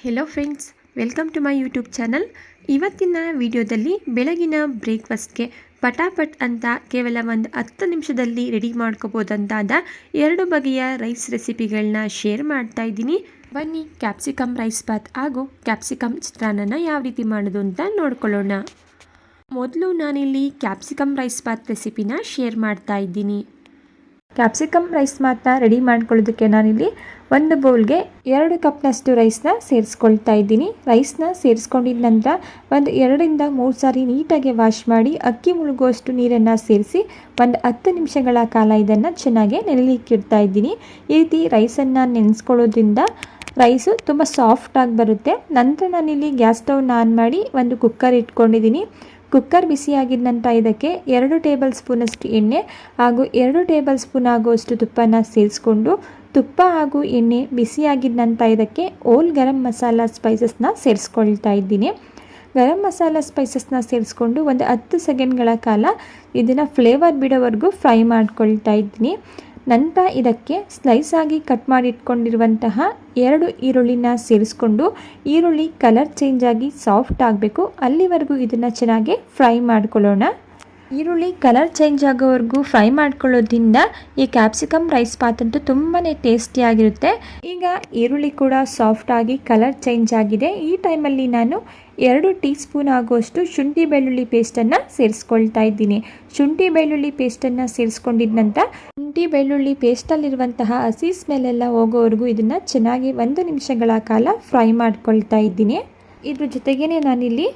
Hello friends, welcome to my YouTube channel. ಇವತ್ತಿನ ವಿಡಿಯೋದಲ್ಲಿ ಬೆಳಗಿನ ಬ್ರೇಕ್ಫಾಸ್ಟ್ಗೆ ಪಟಾಪಟ್ ಅಂತ ಕೇವಲ ಒಂದು 10 ನಿಮಿಷದಲ್ಲಿ ರೆಡಿ ಮಾಡ್ಕೋಬೋದಂತಾದ 2 ಬಗೆಯ ರೈಸ್ ರೆಸಿಪಿಗಳನ್ನ ಶೇರ್ ಮಾಡ್ತಾ ಇದ್ದೀನಿ. ಬನ್ನಿ ಕ್ಯಾಪ್ಸಿಕಮ್ ರೈಸ್ ಬಾತ್ ಹಾಗೂ ಕ್ಯಾಪ್ಸಿಕಮ್ ಚಿತ್ರಾನ್ನ ಯಾವ ರೀತಿ ಮಾಡೋದು ಅಂತ ನೋಡ್ಕೊಳ್ಳೋಣ. ಮೊದಲು ನಾನಿಲ್ಲಿ ಕ್ಯಾಪ್ಸಿಕಮ್ ರೈಸ್ ಬಾತ್ ರೆಸಿಪಿನ ಶೇರ್ ಮಾಡ್ತಾ ಇದ್ದೀನಿ. ಕ್ಯಾಪ್ಸಿಕಮ್ ರೈಸ್ ಬಾತ್ನ ರೆಡಿ ಮಾಡ್ಕೊಳ್ಳೋದಕ್ಕೆ ನಾನಿಲ್ಲಿ ಒಂದು ಬೌಲ್ಗೆ 2 ಕಪ್ನಷ್ಟು ರೈಸ್ನ ಸೇರಿಸ್ಕೊಳ್ತಾ ಇದ್ದೀನಿ. ರೈಸ್ನ ಸೇರಿಸ್ಕೊಂಡಿದ ನಂತರ ಒಂದು 2 ರಿಂದ 3 ಸಾರಿ ನೀಟಾಗಿ ವಾಶ್ ಮಾಡಿ ಅಕ್ಕಿ ಮುಳುಗುವಷ್ಟು ನೀರನ್ನು ಸೇರಿಸಿ ಒಂದು 10 ನಿಮಿಷಗಳ ಕಾಲ ಇದನ್ನು ಚೆನ್ನಾಗಿ ನೆನೆಲಿಕ್ಕಿಡ್ತಾ ಇದ್ದೀನಿ. ಈ ರೀತಿ ರೈಸನ್ನು ನೆನೆಸ್ಕೊಳ್ಳೋದ್ರಿಂದ ರೈಸು ತುಂಬ ಸಾಫ್ಟಾಗಿ ಬರುತ್ತೆ. ನಂತರ ನಾನಿಲ್ಲಿ ಗ್ಯಾಸ್ ಸ್ಟವ್ನ ಆನ್ ಮಾಡಿ ಒಂದು ಕುಕ್ಕರ್ ಇಟ್ಕೊಂಡಿದ್ದೀನಿ. ಕುಕ್ಕರ್ ಬಿಸಿಯಾಗಿದ್ದ ನಂತರ ಇದಕ್ಕೆ 2 ಟೇಬಲ್ ಸ್ಪೂನಷ್ಟು ಎಣ್ಣೆ ಹಾಗೂ 2 ಟೇಬಲ್ ಸ್ಪೂನ್ ಆಗುವಷ್ಟು ತುಪ್ಪನ ಸೇರಿಸ್ಕೊಂಡು ತುಪ್ಪ ಹಾಗೂ ಎಣ್ಣೆ ಬಿಸಿಯಾಗಿದ್ದ ನಂತರ ಇದಕ್ಕೆ ಓಲ್ ಗರಂ ಮಸಾಲ ಸ್ಪೈಸಸ್ನ ಸೇರಿಸ್ಕೊಳ್ತಾ ಇದ್ದೀನಿ. ಗರಂ ಮಸಾಲ ಸ್ಪೈಸಸ್ನ ಸೇರಿಸ್ಕೊಂಡು ಒಂದು 10 ಸೆಕೆಂಡ್ಗಳ ಕಾಲ ಇದನ್ನು ಫ್ಲೇವರ್ ಬಿಡೋವರೆಗೂ ಫ್ರೈ ಮಾಡ್ಕೊಳ್ತಾ ಇದ್ದೀನಿ. ನಂತರ ಇದಕ್ಕೆ ಸ್ಲೈಸ್ ಆಗಿ ಕಟ್ ಮಾಡಿ ಇಟ್ಕೊಂಡಿರುವಂತಹ 2 ಈರುಳ್ಳಿನ ಸೇರಿಸ್ಕೊಂಡು ಈರುಳ್ಳಿ ಕಲರ್ ಚೇಂಜ್ ಆಗಿ ಸಾಫ್ಟ್ ಆಗಬೇಕು, ಅಲ್ಲಿವರೆಗೂ ಇದನ್ನು ಚೆನ್ನಾಗಿ ಫ್ರೈ ಮಾಡ್ಕೊಳ್ಳೋಣ. ಈರುಳ್ಳಿ ಕಲರ್ ಚೇಂಜ್ ಆಗೋವರೆಗೂ ಫ್ರೈ ಮಾಡ್ಕೊಳ್ಳೋದ್ರಿಂದ ಈ ಕ್ಯಾಪ್ಸಿಕಮ್ ರೈಸ್ ಬಾತ್ ಅಂತೂ ತುಂಬಾ ಟೇಸ್ಟಿಯಾಗಿರುತ್ತೆ. ಈಗ ಈರುಳ್ಳಿ ಕೂಡ ಸಾಫ್ಟ್ ಆಗಿ ಕಲರ್ ಚೇಂಜ್ ಆಗಿದೆ. ಈ ಟೈಮಲ್ಲಿ ನಾನು 2 ಟೀ ಸ್ಪೂನ್ ಆಗುವಷ್ಟು ಶುಂಠಿ ಬೆಳ್ಳುಳ್ಳಿ ಪೇಸ್ಟನ್ನು ಸೇರಿಸ್ಕೊಳ್ತಾ ಇದ್ದೀನಿ. ಶುಂಠಿ ಬೆಳ್ಳುಳ್ಳಿ ಪೇಸ್ಟನ್ನು ಸೇರಿಸ್ಕೊಂಡಿದ ನಂತರ ಶುಂಠಿ ಬೆಳ್ಳುಳ್ಳಿ ಪೇಸ್ಟಲ್ಲಿರುವಂತಹ ಹಸಿ ಸ್ಮೆಲ್ಲೆಲ್ಲ ಹೋಗೋವರೆಗೂ ಇದನ್ನು ಚೆನ್ನಾಗಿ 1 ನಿಮಿಷಗಳ ಕಾಲ ಫ್ರೈ ಮಾಡ್ಕೊಳ್ತಾ ಇದ್ದೀನಿ. ಇದ್ರ ಜೊತೆಗೇ ನಾನಿಲ್ಲಿ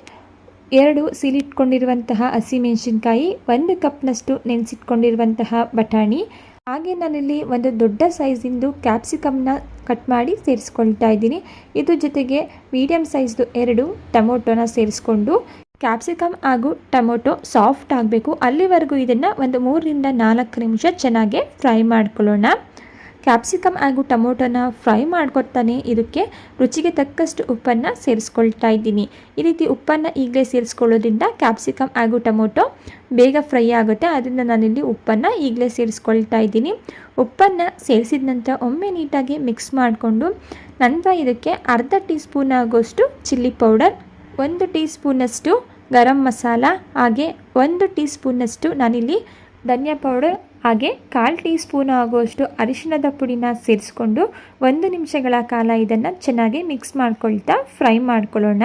2 ಸೀಲಿಟ್ಕೊಂಡಿರುವಂತಹ ಹಸಿಮೆಣಸಿನ್ಕಾಯಿ, 1 ಕಪ್ನಷ್ಟು ನೆನೆಸಿಟ್ಕೊಂಡಿರುವಂತಹ ಬಟಾಣಿ, ಹಾಗೆ ನಾನಿಲ್ಲಿ ಒಂದು ದೊಡ್ಡ ಸೈಜಿಂದು ಕ್ಯಾಪ್ಸಿಕಮ್ನ ಕಟ್ ಮಾಡಿ ಸೇರಿಸ್ಕೊಳ್ತಾ ಇದ್ದೀನಿ. ಇದ್ರ ಜೊತೆಗೆ ಮೀಡಿಯಮ್ ಸೈಜ್ದು 2 ಟೊಮೊಟೊನ ಸೇರಿಸ್ಕೊಂಡು ಕ್ಯಾಪ್ಸಿಕಮ್ ಹಾಗೂ ಟೊಮೊಟೊ ಸಾಫ್ಟ್ ಆಗಬೇಕು, ಅಲ್ಲಿವರೆಗೂ ಇದನ್ನು ಒಂದು 3 ರಿಂದ 4 ನಿಮಿಷ ಚೆನ್ನಾಗಿ ಫ್ರೈ ಮಾಡ್ಕೊಳ್ಳೋಣ. ಕ್ಯಾಪ್ಸಿಕಮ್ ಹಾಗೂ ಟೊಮೊಟೊನ ಫ್ರೈ ಮಾಡ್ಕೊತಾನೆ ಇದಕ್ಕೆ ರುಚಿಗೆ ತಕ್ಕಷ್ಟು ಉಪ್ಪನ್ನು ಸೇರಿಸ್ಕೊಳ್ತಾ ಇದ್ದೀನಿ. ಈ ರೀತಿ ಉಪ್ಪನ್ನು ಈಗಲೇ ಸೇರಿಸ್ಕೊಳ್ಳೋದ್ರಿಂದ ಕ್ಯಾಪ್ಸಿಕಮ್ ಹಾಗೂ ಟೊಮೊಟೊ ಬೇಗ ಫ್ರೈ ಆಗುತ್ತೆ, ಅದರಿಂದ ನಾನಿಲ್ಲಿ ಉಪ್ಪನ್ನು ಈಗಲೇ ಸೇರಿಸ್ಕೊಳ್ತಾ ಇದ್ದೀನಿ. ಉಪ್ಪನ್ನು ಸೇರಿಸಿದ ನಂತರ ಒಮ್ಮೆ ನೀಟಾಗಿ ಮಿಕ್ಸ್ ಮಾಡಿಕೊಂಡು ನಂತರ ಇದಕ್ಕೆ ಅರ್ಧ ಟೀ ಸ್ಪೂನ್ ಆಗೋಷ್ಟು ಚಿಲ್ಲಿ ಪೌಡರ್, 1 ಟೀ ಸ್ಪೂನಷ್ಟು ಗರಂ ಮಸಾಲ, ಹಾಗೆ 1 ಟೀ ಸ್ಪೂನಷ್ಟು ನಾನಿಲ್ಲಿ ಧನಿಯಾ ಪೌಡರ್, ಹಾಗೆ 1/4 ಟೀ ಸ್ಪೂನ್ ಆಗುವಷ್ಟು ಅರಿಶಿಣದ ಪುಡಿನ ಸೇರಿಸ್ಕೊಂಡು 1 ನಿಮಿಷಗಳ ಕಾಲ ಇದನ್ನು ಚೆನ್ನಾಗಿ ಮಿಕ್ಸ್ ಮಾಡ್ಕೊಳ್ತಾ ಫ್ರೈ ಮಾಡ್ಕೊಳ್ಳೋಣ.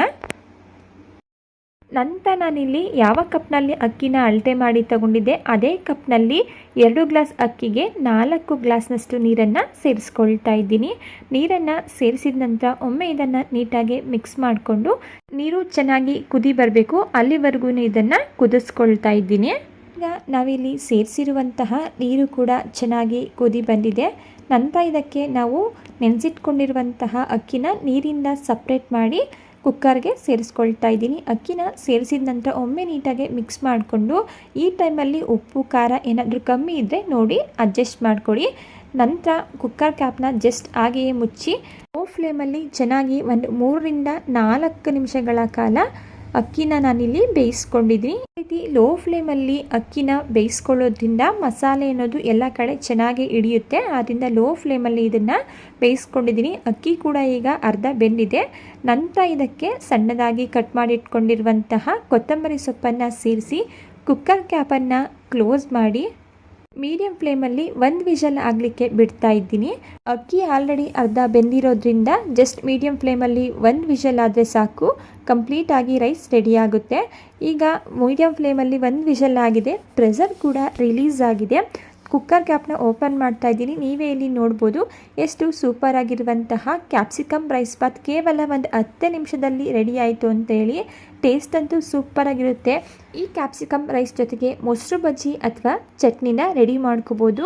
ನಂತರ ನಾನಿಲ್ಲಿ ಯಾವ ಕಪ್ನಲ್ಲಿ ಅಕ್ಕಿನ ಅಳತೆ ಮಾಡಿ ತಗೊಂಡಿದ್ದೆ ಅದೇ ಕಪ್ನಲ್ಲಿ 2 ಗ್ಲಾಸ್ ಅಕ್ಕಿಗೆ 4 ಗ್ಲಾಸ್ನಷ್ಟು ನೀರನ್ನು ಸೇರಿಸ್ಕೊಳ್ತಾ ಇದ್ದೀನಿ. ನೀರನ್ನು ಸೇರಿಸಿದ ನಂತರ ಒಮ್ಮೆ ಇದನ್ನು ನೀಟಾಗಿ ಮಿಕ್ಸ್ ಮಾಡಿಕೊಂಡು ನೀರು ಚೆನ್ನಾಗಿ ಕುದಿ ಬರಬೇಕು, ಅಲ್ಲಿವರೆಗೂ ಇದನ್ನು ಕುದಿಸ್ಕೊಳ್ತಾ ಇದ್ದೀನಿ. ಈಗ ನಾವಿಲ್ಲಿ ಸೇರಿಸಿರುವಂತಹ ನೀರು ಕೂಡ ಚೆನ್ನಾಗಿ ಕುದಿ ಬಂದಿದೆ. ನಂತರ ಇದಕ್ಕೆ ನಾವು ನೆನೆಸಿಟ್ಕೊಂಡಿರುವಂತಹ ಅಕ್ಕಿನ ನೀರಿಂದ ಸಪ್ರೇಟ್ ಮಾಡಿ ಕುಕ್ಕರ್ಗೆ ಸೇರಿಸ್ಕೊಳ್ತಾ ಇದ್ದೀನಿ. ಅಕ್ಕಿನ ಸೇರಿಸಿದ ನಂತರ ಒಮ್ಮೆ ನೀಟಾಗಿ ಮಿಕ್ಸ್ ಮಾಡಿಕೊಂಡು ಈ ಟೈಮಲ್ಲಿ ಉಪ್ಪು ಖಾರ ಏನಾದರೂ ಕಮ್ಮಿ ಇದ್ದರೆ ನೋಡಿ ಅಡ್ಜಸ್ಟ್ ಮಾಡಿಕೊಡಿ. ನಂತರ ಕುಕ್ಕರ್ ಕ್ಯಾಪ್ನ ಜಸ್ಟ್ ಹಾಗೆಯೇ ಮುಚ್ಚಿ ಲೋ ಫ್ಲೇಮಲ್ಲಿ ಚೆನ್ನಾಗಿ ಒಂದು 3 ರಿಂದ 4 ನಿಮಿಷಗಳ ಕಾಲ ಅಕ್ಕಿನ ನಾನಿಲ್ಲಿ ಬೇಯಿಸ್ಕೊಂಡಿದ್ದೀನಿ. ಈ ರೀತಿ ಲೋ ಫ್ಲೇಮಲ್ಲಿ ಅಕ್ಕಿನ ಬೇಯಿಸ್ಕೊಳ್ಳೋದ್ರಿಂದ ಮಸಾಲೆ ಅನ್ನೋದು ಎಲ್ಲ ಕಡೆ ಚೆನ್ನಾಗಿ ಹಿಡಿಯುತ್ತೆ, ಆದ್ದರಿಂದ ಲೋ ಫ್ಲೇಮಲ್ಲಿ ಇದನ್ನು ಬೇಯಿಸ್ಕೊಂಡಿದ್ದೀನಿ. ಅಕ್ಕಿ ಕೂಡ ಈಗ ಅರ್ಧ ಬೆಂದಿದೆ. ನಂತರ ಇದಕ್ಕೆ ಸಣ್ಣದಾಗಿ ಕಟ್ ಮಾಡಿ ಇಟ್ಕೊಂಡಿರುವಂತಹ ಕೊತ್ತಂಬರಿ ಸೊಪ್ಪನ್ನು ಸೇರಿಸಿ ಕುಕ್ಕರ್ ಕ್ಯಾಪನ್ನು ಕ್ಲೋಸ್ ಮಾಡಿ ಮೀಡಿಯಂ ಫ್ಲೇಮಲ್ಲಿ 1 ವಿಷಲ್ ಆಗಲಿಕ್ಕೆ ಬಿಡ್ತಾ ಇದ್ದೀನಿ. ಅಕ್ಕಿ ಆಲ್ರೆಡಿ ಅರ್ಧ ಬೆಂದಿರೋದ್ರಿಂದ ಜಸ್ಟ್ ಮೀಡಿಯಂ ಫ್ಲೇಮಲ್ಲಿ 1 ವಿಷಲ್ ಆದರೆ ಸಾಕು, ಕಂಪ್ಲೀಟಾಗಿ ರೈಸ್ ರೆಡಿ ಆಗುತ್ತೆ. ಈಗ ಮೀಡಿಯಂ ಫ್ಲೇಮಲ್ಲಿ 1 ವಿಷಲ್ ಆಗಿದೆ, ಪ್ರೆಷರ್ ಕೂಡ ರಿಲೀಸ್ ಆಗಿದೆ. ಕುಕ್ಕರ್ ಕ್ಯಾಪ್ನ ಓಪನ್ ಮಾಡ್ತಾ ಇದ್ದೀನಿ. ನೀವೇ ಇಲ್ಲಿ ನೋಡ್ಬೋದು ಎಷ್ಟು ಸೂಪರ್ ಆಗಿರುವಂತಹ ಕ್ಯಾಪ್ಸಿಕಮ್ ರೈಸ್ ಬಾತ್ ಕೇವಲ ಒಂದು 10 ನಿಮಿಷದಲ್ಲಿ ರೆಡಿ ಆಯಿತು ಅಂತೇಳಿ. ಟೇಸ್ಟ್ ಅಂತೂ ಸೂಪರಾಗಿರುತ್ತೆ. ಈ ಕ್ಯಾಪ್ಸಿಕಮ್ ರೈಸ್ ಜೊತೆಗೆ ಮೊಸರು ಬಜ್ಜಿ ಅಥವಾ ಚಟ್ನಿನ ರೆಡಿ ಮಾಡ್ಕೋಬೋದು.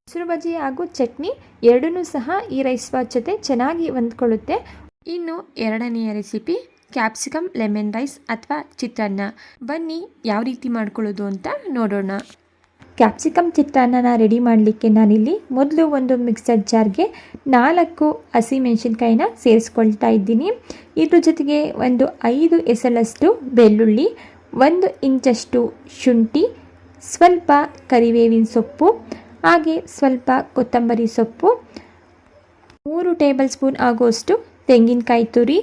ಮೊಸರು ಬಜ್ಜಿ ಹಾಗೂ ಚಟ್ನಿ ಎರಡನ್ನೂ ಸಹ ಈ ರೈಸ್ ಬಾತ್ ಜೊತೆ ಚೆನ್ನಾಗಿ ಹೊಂದ್ಕೊಳ್ಳುತ್ತೆ. ಇನ್ನು 2ನೆಯ ರೆಸಿಪಿ ಕ್ಯಾಪ್ಸಿಕಮ್ ಲೆಮನ್ ರೈಸ್ ಅಥವಾ ಚಿತ್ರಾನ್ನ. ಬನ್ನಿ ಯಾವ ರೀತಿ ಮಾಡ್ಕೊಳ್ಳೋದು ಅಂತ ನೋಡೋಣ. ಕ್ಯಾಪ್ಸಿಕಮ್ ಚಿತ್ರಾನ್ನ ರೆಡಿ ಮಾಡಲಿಕ್ಕೆ ನಾನಿಲ್ಲಿ ಮೊದಲು ಒಂದು ಮಿಕ್ಸರ್ ಜಾರ್ಗೆ 4 ಹಸಿಮೆಣಸಿನ್ಕಾಯಿನ ಸೇರಿಸ್ಕೊಳ್ತಾ ಇದ್ದೀನಿ. ಇದ್ರ ಜೊತೆಗೆ ಒಂದು 5 ಎಸಳಷ್ಟು ಬೆಳ್ಳುಳ್ಳಿ, 1 ಇಂಚಷ್ಟು ಶುಂಠಿ, ಸ್ವಲ್ಪ ಕರಿಬೇವಿನ ಸೊಪ್ಪು, ಹಾಗೆ ಸ್ವಲ್ಪ ಕೊತ್ತಂಬರಿ ಸೊಪ್ಪು, 3 ಟೇಬಲ್ ಸ್ಪೂನ್ ಆಗುವಷ್ಟು ತೆಂಗಿನಕಾಯಿ ತುರಿ,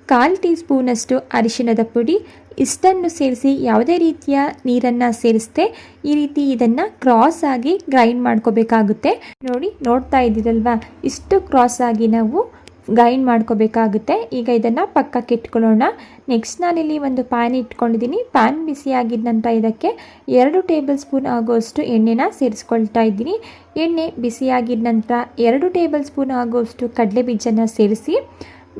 1/4 ಟೀ ಸ್ಪೂನಷ್ಟು ಅರಿಶಿಣದ ಪುಡಿ ಇಷ್ಟನ್ನು ಸೇರಿಸಿ ಯಾವುದೇ ರೀತಿಯ ನೀರನ್ನು ಸೇರಿಸದೆ ಈ ರೀತಿ ಇದನ್ನು ಕ್ರಾಸ್ ಆಗಿ ಗ್ರೈಂಡ್ ಮಾಡ್ಕೋಬೇಕಾಗುತ್ತೆ. ನೋಡ್ತಾ ಇದ್ದೀರಲ್ವಾ, ಇಷ್ಟು ಕ್ರಾಸ್ ಆಗಿ ನಾವು ಗ್ರೈಂಡ್ ಮಾಡ್ಕೋಬೇಕಾಗುತ್ತೆ. ಈಗ ಇದನ್ನು ಪಕ್ಕಕ್ಕೆ ಇಟ್ಕೊಳ್ಳೋಣ. ನೆಕ್ಸ್ಟ್ ನಾನಿಲ್ಲಿ ಒಂದು ಪ್ಯಾನ್ ಇಟ್ಕೊಂಡಿದ್ದೀನಿ. ಪ್ಯಾನ್ ಬಿಸಿಯಾಗಿದ್ದ ನಂತರ ಇದಕ್ಕೆ 2 ಟೇಬಲ್ ಸ್ಪೂನ್ ಆಗುವಷ್ಟು ಎಣ್ಣೆನ ಸೇರಿಸ್ಕೊಳ್ತಾ ಇದ್ದೀನಿ. ಎಣ್ಣೆ ಬಿಸಿಯಾಗಿದ್ದ ನಂತರ 2 ಟೇಬಲ್ ಸ್ಪೂನ್ ಆಗುವಷ್ಟು ಕಡಲೆ ಬೀಜನ ಸೇರಿಸಿ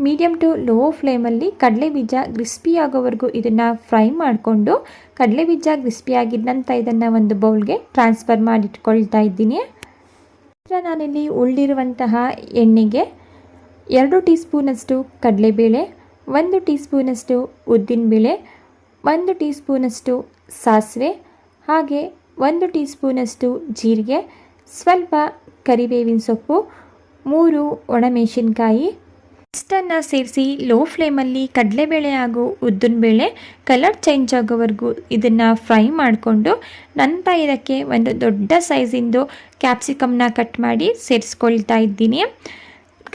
ಮೀಡಿಯಮ್ ಟು ಲೋ ಫ್ಲೇಮಲ್ಲಿ ಕಡಲೆ ಬೀಜ ಕ್ರಿಸ್ಪಿ ಆಗೋವರೆಗೂ ಇದನ್ನು ಫ್ರೈ ಮಾಡಿಕೊಂಡು ಕಡಲೆ ಬೀಜ ಕ್ರಿಸ್ಪಿ ಆಗಿದ್ದ ನಂತರ ಇದನ್ನು ಒಂದು ಬೌಲ್ಗೆ ಟ್ರಾನ್ಸ್ಫರ್ ಮಾಡಿಟ್ಕೊಳ್ತಾ ಇದ್ದೀನಿ. ನಂತರ ನಾನಿಲ್ಲಿ ಉಳಿದಿರುವಂತಹ ಎಣ್ಣೆಗೆ 2 ಟೀ ಸ್ಪೂನಷ್ಟು ಕಡಲೆಬೇಳೆ, 1 ಟೀ ಸ್ಪೂನಷ್ಟು ಉದ್ದಿನಬೇಳೆ, 1 ಟೀ ಸ್ಪೂನಷ್ಟು ಸಾಸಿವೆ, ಹಾಗೆ 1 ಟೀ ಸ್ಪೂನಷ್ಟು ಜೀರಿಗೆ, ಸ್ವಲ್ಪ ಕರಿಬೇವಿನ ಸೊಪ್ಪು, 3 ಒಣಮೆಣಸಿನ್ಕಾಯಿ ಇಷ್ಟನ್ನು ಸೇರಿಸಿ ಲೋ ಫ್ಲೇಮಲ್ಲಿ ಕಡಲೆಬೇಳೆ ಹಾಗೂ ಉದ್ದಿನಬೇಳೆ ಕಲರ್ ಚೇಂಜ್ ಆಗೋವರೆಗೂ ಇದನ್ನು ಫ್ರೈ ಮಾಡಿಕೊಂಡು ನಂತರ ಇದಕ್ಕೆ ಒಂದು ದೊಡ್ಡ ಸೈಜಿಂದು ಕ್ಯಾಪ್ಸಿಕಮ್ನ ಕಟ್ ಮಾಡಿ ಸೇರಿಸ್ಕೊಳ್ತಾ ಇದ್ದೀನಿ.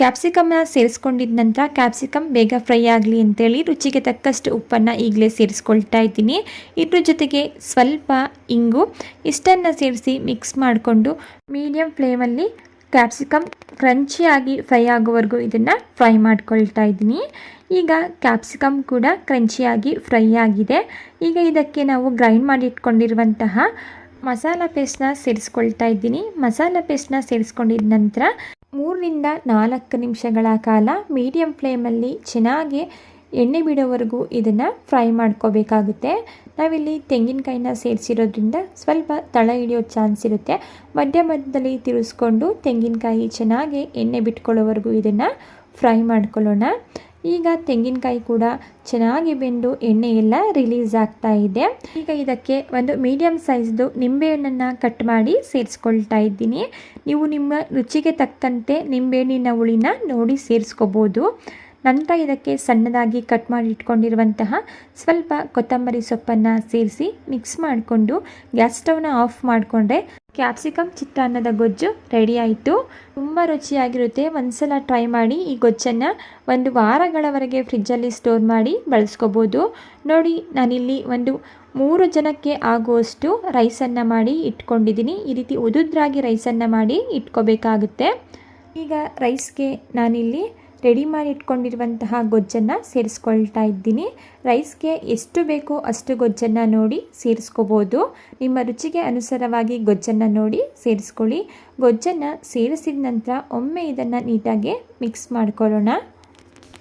ಕ್ಯಾಪ್ಸಿಕಮ್ನ ಸೇರಿಸ್ಕೊಂಡಿದ್ದ ನಂತರ ಕ್ಯಾಪ್ಸಿಕಮ್ ಬೇಗ ಫ್ರೈ ಆಗಲಿ ಅಂತೇಳಿ ರುಚಿಗೆ ತಕ್ಕಷ್ಟು ಉಪ್ಪನ್ನು ಈಗಲೇ ಸೇರಿಸ್ಕೊಳ್ತಾ ಇದ್ದೀನಿ. ಇದ್ರ ಜೊತೆಗೆ ಸ್ವಲ್ಪ ಇಂಗು ಇಷ್ಟನ್ನು ಸೇರಿಸಿ ಮಿಕ್ಸ್ ಮಾಡಿಕೊಂಡು ಮೀಡಿಯಮ್ ಫ್ಲೇಮಲ್ಲಿ ಕ್ಯಾಪ್ಸಿಕಮ್ ಕ್ರಂಚಿಯಾಗಿ ಫ್ರೈ ಆಗೋವರೆಗೂ ಇದನ್ನು ಫ್ರೈ ಮಾಡ್ಕೊಳ್ತಾ ಇದ್ದೀನಿ. ಈಗ ಕ್ಯಾಪ್ಸಿಕಮ್ ಕೂಡ ಕ್ರಂಚಿಯಾಗಿ ಫ್ರೈ ಆಗಿದೆ. ಈಗ ಇದಕ್ಕೆ ನಾವು ಗ್ರೈಂಡ್ ಮಾಡಿ ಇಟ್ಕೊಂಡಿರುವಂತಹ ಮಸಾಲ ಪೇಸ್ಟ್ನ ಸೇರಿಸ್ಕೊಳ್ತಾ ಇದ್ದೀನಿ. ಮಸಾಲ ಪೇಸ್ಟ್ನ ಸೇರಿಸ್ಕೊಂಡಿದ್ದ ನಂತರ 3 ರಿಂದ 4 ನಿಮಿಷಗಳ ಕಾಲ ಮೀಡಿಯಮ್ ಫ್ಲೇಮಲ್ಲಿ ಚೆನ್ನಾಗಿ ಎಣ್ಣೆ ಬಿಡೋವರೆಗೂ ಇದನ್ನು ಫ್ರೈ ಮಾಡ್ಕೋಬೇಕಾಗುತ್ತೆ. ನಾವಿಲ್ಲಿ ತೆಂಗಿನಕಾಯಿನ ಸೇರಿಸಿರೋದ್ರಿಂದ ಸ್ವಲ್ಪ ತಳ ಹಿಡಿಯೋ ಚಾನ್ಸ್ ಇರುತ್ತೆ. ಮಧ್ಯದಲ್ಲಿ ತಿರುಗಿಸ್ಕೊಂಡು ತೆಂಗಿನಕಾಯಿ ಚೆನ್ನಾಗಿ ಎಣ್ಣೆ ಬಿಟ್ಕೊಳ್ಳೋವರೆಗೂ ಇದನ್ನು ಫ್ರೈ ಮಾಡ್ಕೊಳ್ಳೋಣ. ಈಗ ತೆಂಗಿನಕಾಯಿ ಕೂಡ ಚೆನ್ನಾಗಿ ಬೆಂದು ಎಣ್ಣೆ ಎಲ್ಲ ರಿಲೀಸ್ ಆಗ್ತಾ ಇದೆ. ಈಗ ಇದಕ್ಕೆ ಒಂದು ಮೀಡಿಯಮ್ ಸೈಜ್ದು ನಿಂಬೆಹಣ್ಣನ್ನು ಕಟ್ ಮಾಡಿ ಸೇರಿಸ್ಕೊಳ್ತಾ ಇದ್ದೀನಿ. ನೀವು ನಿಮ್ಮ ರುಚಿಗೆ ತಕ್ಕಂತೆ ನಿಂಬೆಹಣ್ಣಿನ ಹುಳಿನ ನೋಡಿ ಸೇರಿಸ್ಕೋಬೋದು. ನಂತರ ಇದಕ್ಕೆ ಸಣ್ಣದಾಗಿ ಕಟ್ ಮಾಡಿ ಇಟ್ಕೊಂಡಿರುವಂತಹ ಸ್ವಲ್ಪ ಕೊತ್ತಂಬರಿ ಸೊಪ್ಪನ್ನು ಸೇರಿಸಿ ಮಿಕ್ಸ್ ಮಾಡಿಕೊಂಡು ಗ್ಯಾಸ್ ಸ್ಟವ್ನ ಆಫ್ ಮಾಡಿಕೊಂಡ್ರೆ ಕ್ಯಾಪ್ಸಿಕಮ್ ಚಿತ್ರಾನ್ನದ ಗೊಜ್ಜು ರೆಡಿ ಆಯಿತು. ತುಂಬ ರುಚಿಯಾಗಿರುತ್ತೆ. ಒಂದ್ಸಲ ಟ್ರೈ ಮಾಡಿ. ಈ ಗೊಜ್ಜನ್ನು 1 ವಾರಗಳವರೆಗೆ ಫ್ರಿಜ್ಜಲ್ಲಿ ಸ್ಟೋರ್ ಮಾಡಿ ಬಳಸ್ಕೋಬೋದು. ನೋಡಿ, ನಾನಿಲ್ಲಿ ಒಂದು 3 ಜನಕ್ಕೆ ಆಗುವಷ್ಟು ರೈಸನ್ನು ಮಾಡಿ ಇಟ್ಕೊಂಡಿದ್ದೀನಿ. ಈ ರೀತಿ ಉದುದ್ರಾಗಿ ರೈಸನ್ನು ಮಾಡಿ ಇಟ್ಕೋಬೇಕಾಗುತ್ತೆ. ಈಗ ರೈಸ್ಗೆ ನಾನಿಲ್ಲಿ ರೆಡಿ ಮಾಡಿ ಇಟ್ಕೊಂಡಿರುವಂತಹ ಗೊಜ್ಜನ್ನು ಸೇರಿಸ್ಕೊಳ್ತಾ ಇದ್ದೀನಿ. ರೈಸ್ಗೆ ಎಷ್ಟು ಬೇಕೋ ಅಷ್ಟು ಗೊಜ್ಜನ್ನು ನೋಡಿ ಸೇರಿಸ್ಕೋಬೋದು. ನಿಮ್ಮ ರುಚಿಗೆ ಅನುಸಾರವಾಗಿ ಗೊಜ್ಜನ್ನು ನೋಡಿ ಸೇರಿಸ್ಕೊಳ್ಳಿ. ಗೊಜ್ಜನ್ನು ಸೇರಿಸಿದ ನಂತರ ಒಮ್ಮೆ ಇದನ್ನು ನೀಟಾಗಿ ಮಿಕ್ಸ್ ಮಾಡ್ಕೊಳ್ಳೋಣ.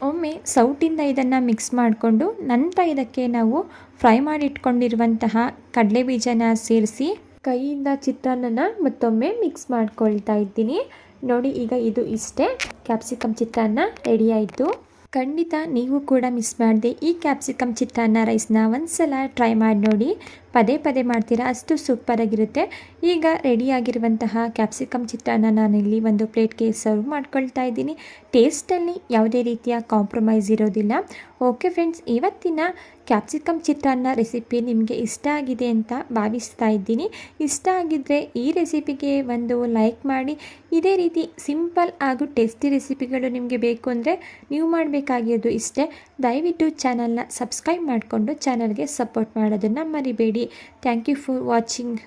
ಒಮ್ಮೆ ಸೌಟಿಂದ ಇದನ್ನು ಮಿಕ್ಸ್ ಮಾಡಿಕೊಂಡು ನಂತರ ಇದಕ್ಕೆ ನಾವು ಫ್ರೈ ಮಾಡಿ ಇಟ್ಕೊಂಡಿರುವಂತಹ ಕಡಲೆ ಬೀಜನ ಸೇರಿಸಿ ಕೈಯಿಂದ ಚಿತ್ರಾನ್ನನ ಮತ್ತೊಮ್ಮೆ ಮಿಕ್ಸ್ ಮಾಡ್ಕೊಳ್ತಾ ಇದ್ದೀನಿ. ನೋಡಿ, ಈಗ ಇದು ಇಷ್ಟೇ ಕ್ಯಾಪ್ಸಿಕಮ್ ಚಿತ್ರಾನ್ನ ರೆಡಿ ಆಯಿತು. ಖಂಡಿತ ನೀವು ಕೂಡ ಮಿಸ್ ಮಾಡಿದೆ ಈ ಕ್ಯಾಪ್ಸಿಕಮ್ ಚಿತ್ರಾನ್ನ ರೈಸ್ನ ಒಂದ್ಸಲ ಟ್ರೈ ಮಾಡಿ ನೋಡಿ. ಪದೇ ಪದೇ ಮಾಡ್ತೀರಾ, ಅಷ್ಟು ಸೂಪರಾಗಿರುತ್ತೆ. ಈಗ ರೆಡಿಯಾಗಿರುವಂತಹ ಕ್ಯಾಪ್ಸಿಕಮ್ ಚಿತ್ರಾನ್ನ ನಾನಿಲ್ಲಿ ಒಂದು ಪ್ಲೇಟ್ಗೆ ಸರ್ವ್ ಮಾಡ್ಕೊಳ್ತಾ ಇದ್ದೀನಿ. ಟೇಸ್ಟಲ್ಲಿ ಯಾವುದೇ ರೀತಿಯ ಕಾಂಪ್ರಮೈಸ್ ಇರೋದಿಲ್ಲ. ಓಕೆ ಫ್ರೆಂಡ್ಸ್, ಇವತ್ತಿನ ಕ್ಯಾಪ್ಸಿಕಮ್ ಚಿತ್ರಾನ್ನ ರೆಸಿಪಿ ನಿಮಗೆ ಇಷ್ಟ ಆಗಿದೆ ಅಂತ ಭಾವಿಸ್ತಾ ಇದ್ದೀನಿ. ಇಷ್ಟ ಆಗಿದ್ದರೆ ಈ ರೆಸಿಪಿಗೆ ಒಂದು ಲೈಕ್ ಮಾಡಿ. ಇದೇ ರೀತಿ ಸಿಂಪಲ್ ಹಾಗೂ ಟೇಸ್ಟಿ ರೆಸಿಪಿಗಳು ನಿಮಗೆ ಬೇಕು ಅಂದರೆ ನೀವು ಮಾಡಬೇಕಾಗಿರೋದು ಇಷ್ಟೇ. ದಯವಿಟ್ಟು ಚಾನಲ್ನ ಸಬ್ಸ್ಕ್ರೈಬ್ ಮಾಡಿಕೊಂಡು ಚಾನಲ್ಗೆ ಸಪೋರ್ಟ್ ಮಾಡೋದನ್ನು ಮರಿಬೇಡಿ. Thank you for watching.